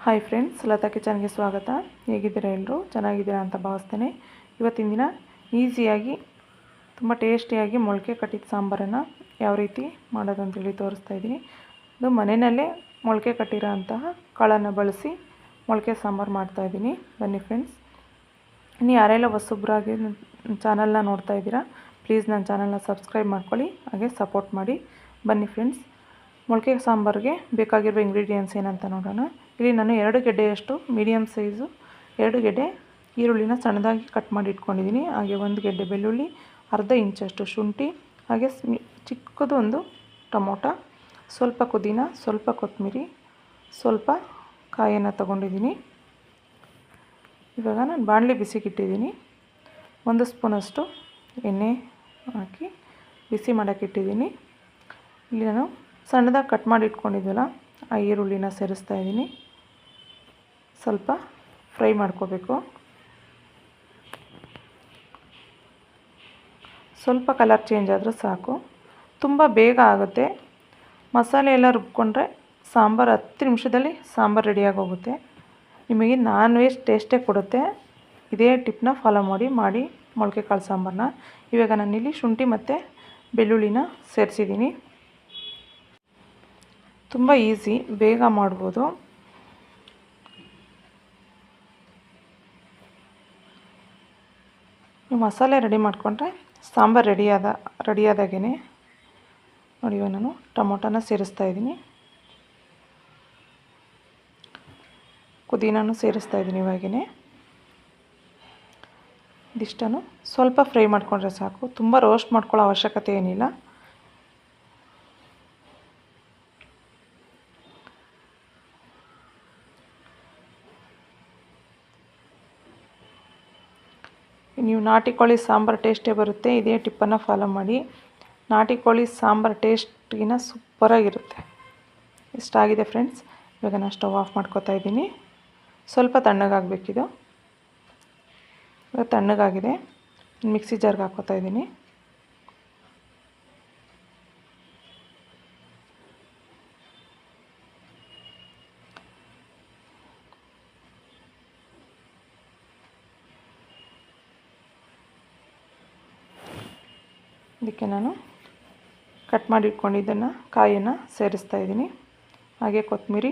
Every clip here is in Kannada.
ಹಾಯ್ ಫ್ರೆಂಡ್ಸ್, ಲತಾ ಕಿಚನ್ಗೆ ಸ್ವಾಗತ. ಹೇಗಿದ್ದೀರಾ ಎಲ್ಲರೂ? ಚೆನ್ನಾಗಿದ್ದೀರಾ ಅಂತ ಭಾವಿಸ್ತೇನೆ. ಇವತ್ತಿನ ದಿನ ಈಸಿಯಾಗಿ ತುಂಬ ಟೇಸ್ಟಿಯಾಗಿ ಮೊಳಕೆ ಕಟ್ಟಿದ ಸಾಂಬಾರನ್ನು ಯಾವ ರೀತಿ ಮಾಡೋದು ಅಂತೇಳಿ ತೋರಿಸ್ತಾ ಇದ್ದೀನಿ. ಇದು ಮನೆಯಲ್ಲೇ ಮೊಳಕೆ ಕಟ್ಟಿರೋ ಅಂತಹ ಕಾಳನ್ನು ಬಳಸಿ ಮೊಳಕೆ ಸಾಂಬಾರು ಮಾಡ್ತಾಯಿದ್ದೀನಿ. ಬನ್ನಿ ಫ್ರೆಂಡ್ಸ್. ಇನ್ನು ಯಾರೆಲ್ಲ ಹೊಸಬ್ರಾಗಿ ಚಾನಲ್ನ ನೋಡ್ತಾ ಇದ್ದೀರಾ, ಪ್ಲೀಸ್ ನನ್ನ ಚಾನಲ್ನ ಸಬ್ಸ್ಕ್ರೈಬ್ ಮಾಡ್ಕೊಳ್ಳಿ, ಹಾಗೆ ಸಪೋರ್ಟ್ ಮಾಡಿ. ಬನ್ನಿ ಫ್ರೆಂಡ್ಸ್, ಮೊಳಕೆ ಸಾಂಬಾರಿಗೆ ಬೇಕಾಗಿರೋ ಇಂಗ್ರೀಡಿಯೆಂಟ್ಸ್ ಏನಂತ ನೋಡೋಣ. ಇಲ್ಲಿ ನಾನು 2 ಗೆಡ್ಡೆಯಷ್ಟು ಮೀಡಿಯಮ್ ಸೈಜು 2 ಗೆಡ್ಡೆ ಈರುಳ್ಳಿನ ಸಣ್ಣದಾಗಿ ಕಟ್ ಮಾಡಿ ಇಟ್ಕೊಂಡಿದ್ದೀನಿ. ಹಾಗೆ 1 ಗೆಡ್ಡೆ ಬೆಳ್ಳುಳ್ಳಿ, ಅರ್ಧ ಇಂಚಷ್ಟು ಶುಂಠಿ, ಹಾಗೆ ಚಿಕ್ಕದು ಒಂದು ಟೊಮೊಟೊ, ಸ್ವಲ್ಪ ಪುದೀನ, ಸ್ವಲ್ಪ ಕೊತ್ತಂಬರಿ, ಸ್ವಲ್ಪ ಕಾಯನ್ನು ತಗೊಂಡಿದ್ದೀನಿ. ಇವಾಗ ನಾನು ಬಾಣಲೆ ಬಿಸಿಗಿಟ್ಟಿದ್ದೀನಿ. 1 ಸ್ಪೂನಷ್ಟು ಎಣ್ಣೆ ಹಾಕಿ ಬಿಸಿ ಮಾಡೋಕ್ಕಿಟ್ಟಿದ್ದೀನಿ. ಇಲ್ಲಿ ನಾನು ಸಣ್ಣದಾಗಿ ಕಟ್ ಮಾಡಿ ಇಟ್ಕೊಂಡಿದ್ವಲ್ಲ ಆ ಈರುಳ್ಳಿನ ಸೇರಿಸ್ತಾ ಇದ್ದೀನಿ. ಸ್ವಲ್ಪ ಫ್ರೈ ಮಾಡ್ಕೋಬೇಕು. ಸ್ವಲ್ಪ ಕಲರ್ ಚೇಂಜ್ ಆದರೆ ಸಾಕು. ತುಂಬ ಬೇಗ ಆಗುತ್ತೆ. ಮಸಾಲೆ ಎಲ್ಲ ರುಬ್ಕೊಂಡ್ರೆ ಸಾಂಬಾರು 10 ನಿಮಿಷದಲ್ಲಿ ಸಾಂಬಾರು ರೆಡಿಯಾಗಿ ಹೋಗುತ್ತೆ. ನಿಮಗೆ ನಾನ್ ವೆಜ್ ಟೇಸ್ಟೇ ಕೊಡುತ್ತೆ. ಇದೇ ಟಿಪ್ನ ಫಾಲೋ ಮಾಡಿ ಮೊಳಕೆ ಕಾಳು ಸಾಂಬಾರನ್ನ. ಇವಾಗ ನಾನಿಲ್ಲಿ ಶುಂಠಿ ಮತ್ತು ಬೆಳ್ಳುಳ್ಳಿನ ಸೇರಿಸಿದ್ದೀನಿ. ತುಂಬ ಈಸಿ, ಬೇಗ ಮಾಡ್ಬೋದು. ನೀವು ಮಸಾಲೆ ರೆಡಿ ಮಾಡಿಕೊಂಡ್ರೆ ಸಾಂಬಾರು ರೆಡಿಯಾದಾಗೇ ನೋಡಿ. ಇವಾಗ ನಾನು ಟೊಮೊಟೊನ ಸೇರಿಸ್ತಾ ಇದ್ದೀನಿ, ಪುದೀನೂ ಸೇರಿಸ್ತಾ ಇದ್ದೀನಿ. ಇವಾಗೇ ಇದಿಷ್ಟನ್ನು ಸ್ವಲ್ಪ ಫ್ರೈ ಮಾಡಿಕೊಂಡ್ರೆ ಸಾಕು. ತುಂಬ ರೋಸ್ಟ್ ಮಾಡ್ಕೊಳ್ಳೋ ಅವಶ್ಯಕತೆ ಏನಿಲ್ಲ. ನೀವು ನಾಟಿ ಕೋಳಿ ಸಾಂಬಾರು ಟೇಸ್ಟೇ ಬರುತ್ತೆ. ಇದೇ ಟಿಪ್ಪನ್ನು ಫಾಲೋ ಮಾಡಿ. ನಾಟಿ ಕೋಳಿ ಸಾಂಬಾರು ಟೇಸ್ಟಿಗಿನ ಸೂಪರಾಗಿರುತ್ತೆ. ಇಷ್ಟಾಗಿದೆ ಫ್ರೆಂಡ್ಸ್. ಇವಾಗ ನಾನು ಸ್ಟವ್ ಆಫ್ ಮಾಡ್ಕೋತಾ ಇದ್ದೀನಿ. ಸ್ವಲ್ಪ ತಣ್ಣಗಾಗಬೇಕಿದು. ಇವಾಗ ತಣ್ಣಗಾಗಿದೆ. ಮಿಕ್ಸಿ ಜಾರ್ಗೆ ಹಾಕ್ಕೋತಾ ಇದ್ದೀನಿ. ಇದಕ್ಕೆ ನಾನು ಕಟ್ ಮಾಡಿ ಇಟ್ಕೊಂಡಿದ್ದನ್ನು ಕಾಯನ್ನು ಸೇರಿಸ್ತಾ ಇದ್ದೀನಿ. ಹಾಗೆ ಕೊತ್ತಂಬರಿ.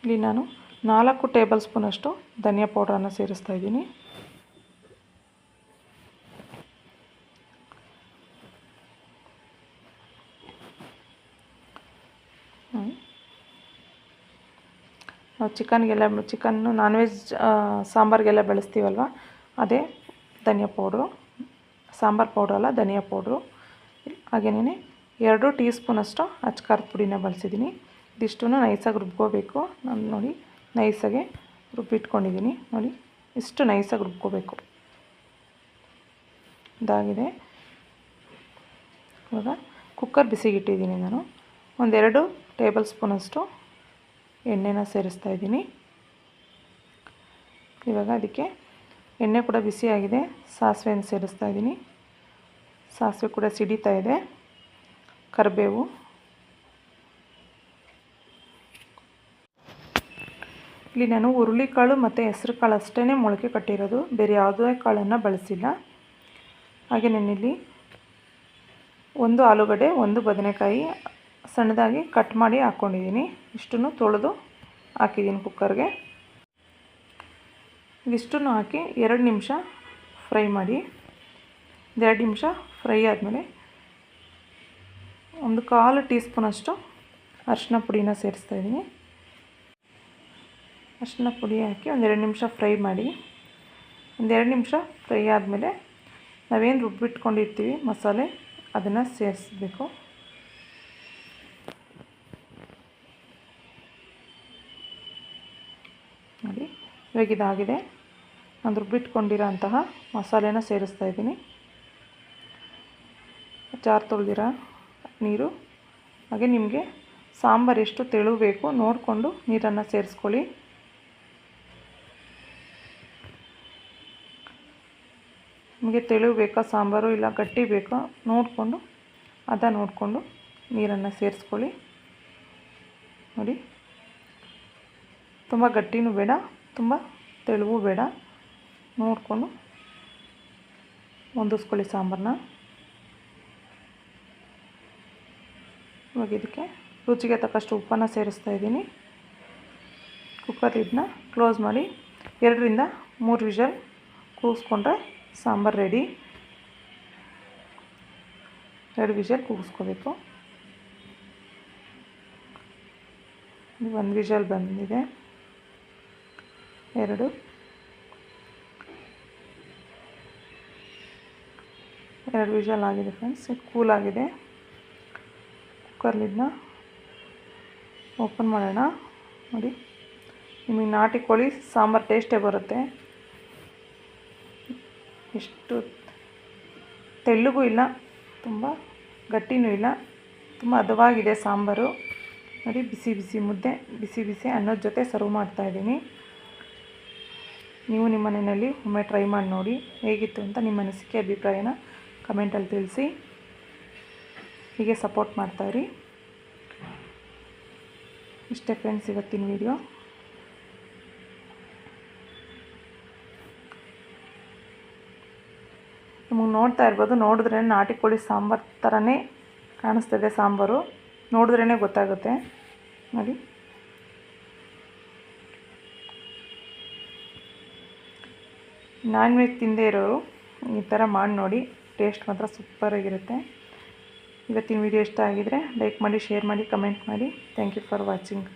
ಇಲ್ಲಿ ನಾನು 4 ಟೇಬಲ್ ಸ್ಪೂನಷ್ಟು ಧನಿಯಾ ಪೌಡ್ರನ್ನು ಸೇರಿಸ್ತಾ ಇದ್ದೀನಿ. ನಾವು ಚಿಕನ್ನು ನಾನ್ ವೆಜ್ ಸಾಂಬಾರಿಗೆಲ್ಲ ಬಳಸ್ತೀವಲ್ವ, ಅದೇ ಧನಿಯಾ ಪೌಡ್ರು. ಸಾಂಬಾರು ಪೌಡ್ರ್ ಅಲ್ಲ, ಧನಿಯಾ ಪೌಡ್ರು. ಹಾಗೆಯೇ 2 ಟೀ ಸ್ಪೂನಷ್ಟು ಅಚ್ಕಾರದ ಪುಡಿನ ಬಳಸಿದ್ದೀನಿ. ಇದಿಷ್ಟೂ ನೈಸಾಗಿ ರುಬ್ಕೋಬೇಕು. ನಾನು ನೋಡಿ ನೈಸಾಗೆ ರುಬ್ಬಿಟ್ಕೊಂಡಿದ್ದೀನಿ. ನೋಡಿ, ಇಷ್ಟು ನೈಸಾಗಿ ರುಬ್ಕೋಬೇಕು. ಇದಾಗಿದೆ. ಇವಾಗ ಕುಕ್ಕರ್ ಬಿಸಿಗಿಟ್ಟಿದ್ದೀನಿ. ನಾನು 1-2 ಟೇಬಲ್ ಸ್ಪೂನಷ್ಟು ಎಣ್ಣೆನ ಸೇರಿಸ್ತಾ ಇದ್ದೀನಿ. ಇವಾಗ ಅದಕ್ಕೆ ಎಣ್ಣೆ ಕೂಡ ಬಿಸಿಯಾಗಿದೆ. ಸಾಸಿವೆಯನ್ನು ಸೇರಿಸ್ತಾ ಇದ್ದೀನಿ. ಸಾಸಿವೆ ಕೂಡ ಸಿಡಿತಾ ಇದೆ. ಕರಿಬೇವು, ಇಲ್ಲಿ ನಾನು ಹುರುಳಿಕಾಳು ಮತ್ತು ಹೆಸರು ಕಾಳು ಅಷ್ಟೇ ಮೊಳಕೆ ಕಟ್ಟಿರೋದು, ಬೇರೆ ಯಾವುದೇ ಕಾಳನ್ನು ಬಳಸಿಲ್ಲ. ಹಾಗೆ ನಾನಿಲ್ಲಿ 1 ಆಲೂಗಡ್ಡೆ, 1 ಬದನೆಕಾಯಿ ಸಣ್ಣದಾಗಿ ಕಟ್ ಮಾಡಿ ಹಾಕ್ಕೊಂಡಿದ್ದೀನಿ. ಇಷ್ಟನ್ನು ತೊಳೆದು ಹಾಕಿದ್ದೀನಿ ಕುಕ್ಕರ್ಗೆ. ಇದಿಷ್ಟನ್ನು ಹಾಕಿ 2 ನಿಮಿಷ ಫ್ರೈ ಮಾಡಿ. 2 ನಿಮಿಷ ಫ್ರೈ ಆದಮೇಲೆ 1/4 ಟೀ ಸ್ಪೂನಷ್ಟು ಅರಿಶಿನ ಪುಡಿನ ಸೇರಿಸ್ತಾ ಇದ್ದೀನಿ. ಅರಿಶಿನ ಪುಡಿ ಹಾಕಿ 1-2 ನಿಮಿಷ ಫ್ರೈ ಮಾಡಿ. 1-2 ನಿಮಿಷ ಫ್ರೈ ಆದಮೇಲೆ ನಾವೇನು ರುಬ್ಬಿಟ್ಕೊಂಡಿರ್ತೀವಿ ಮಸಾಲೆ, ಅದನ್ನು ಸೇರಿಸ್ಬೇಕು. ನೋಡಿ, ಇವಾಗ ಇದಾಗಿದೆ. ನಾನು ರುಬ್ಬಿಟ್ಕೊಂಡಿರೋ ಅಂತಹ ಮಸಾಲೆನ ಸೇರಿಸ್ತಾ ಇದ್ದೀನಿ. ಜಾರ್ ತೊಳೆದಿರೋ ನೀರು, ಹಾಗೆ ನಿಮಗೆ ಸಾಂಬಾರು ಎಷ್ಟು ತೆಳು ಬೇಕು ನೋಡಿಕೊಂಡು ನೀರನ್ನು ಸೇರಿಸ್ಕೊಳ್ಳಿ. ನಿಮಗೆ ತೆಳು ಬೇಕಾ ಸಾಂಬಾರು, ಇಲ್ಲ ಗಟ್ಟಿ ಬೇಕಾ ನೋಡಿಕೊಂಡು ನೀರನ್ನು ಸೇರಿಸ್ಕೊಳ್ಳಿ. ನೋಡಿ, ತುಂಬ ಗಟ್ಟಿನೂ ಬೇಡ, ತುಂಬ ತೆಳುವೂ ಬೇಡ, ನೋಡಿಕೊಂಡು ಹೊಂದಿಸ್ಕೊಳ್ಳಿ ಸಾಂಬಾರನ್ನ. ಇವಾಗ ಇದಕ್ಕೆ ರುಚಿಗೆ ತಕ್ಕಷ್ಟು ಉಪ್ಪನ್ನು ಸೇರಿಸ್ತಾ ಇದ್ದೀನಿ. ಕುಕ್ಕರ್ ಲಿಡ್ನ ಕ್ಲೋಸ್ ಮಾಡಿ 2 ರಿಂದ 3 ವಿಷಲ್ ಕೂಗಿಸ್ಕೊಂಡ್ರೆ ಸಾಂಬಾರು ರೆಡಿ. 2 ವಿಷಲ್ ಕೂಗಿಸ್ಕೋಬೇಕು. 1 ವಿಷಲ್ ಬಂದಿದೆ, 2 ವಿಷಲ್ ಆಗಿದೆ ಫ್ರೆಂಡ್ಸ್. ಇದು ಕೂಲ್ ಆಗಿದೆ. ಕುಕ್ಕರ್ ಲಿಡ್ನ ಓಪನ್ ಮಾಡೋಣ. ನೋಡಿ, ನಿಮಗೆ ನಾಟಿ ಕೋಳಿ ಸಾಂಬಾರು ಟೇಸ್ಟೇ ಬರುತ್ತೆ. ಎಷ್ಟು ತೆಳ್ಳಗೂ ಇಲ್ಲ, ತುಂಬ ಗಟ್ಟಿನೂ ಇಲ್ಲ, ತುಂಬ ಹದವಾಗಿದೆ ಸಾಂಬಾರು. ನೋಡಿ, ಬಿಸಿ ಬಿಸಿ ಮುದ್ದೆ, ಬಿಸಿ ಬಿಸಿ ಅನ್ನದ ಜೊತೆ ಸರ್ವ್ ಮಾಡ್ತಾಯಿದ್ದೀನಿ. ನೀವು ನಿಮ್ಮ ಮನೆಯಲ್ಲಿ ಒಮ್ಮೆ ಟ್ರೈ ಮಾಡಿ ನೋಡಿ, ಹೇಗಿತ್ತು ಅಂತ ನಿಮ್ಮ ಅನಿಸಿಕೆ ಅಭಿಪ್ರಾಯನ ಕಮೆಂಟಲ್ಲಿ ತಿಳಿಸಿ. ಹೀಗೆ ಸಪೋರ್ಟ್ ಮಾಡ್ತಾಯಿರಿ. ಇಷ್ಟೇ ಫ್ರೆಂಡ್ಸ್ ಇವತ್ತಿನ ವಿಡಿಯೋ. ನಿಮಗೆ ನೋಡ್ತಾ ಇರ್ಬೋದು, ನೋಡಿದ್ರೆ ನಾಟಿ ಕೋಳಿ ಸಾಂಬಾರು ಥರನೇ ಕಾಣಿಸ್ತದೆ. ಸಾಂಬಾರು ನೋಡಿದ್ರೇ ಗೊತ್ತಾಗುತ್ತೆ. ನೋಡಿ, ನಾನ್ ವೆಜ್ ತಿಂದೇ ಇರೋರು ಈ ಥರ ಮಾಡಿ ನೋಡಿ, ಟೇಸ್ಟ್ ಮಾತ್ರ ಸೂಪರಾಗಿರುತ್ತೆ. ಇವತ್ತಿನ ವಿಡಿಯೋ ಇಷ್ಟ ಆಗಿದರೆ ಲೈಕ್ ಮಾಡಿ, ಶೇರ್ ಮಾಡಿ, ಕಮೆಂಟ್ ಮಾಡಿ. Thank you for watching.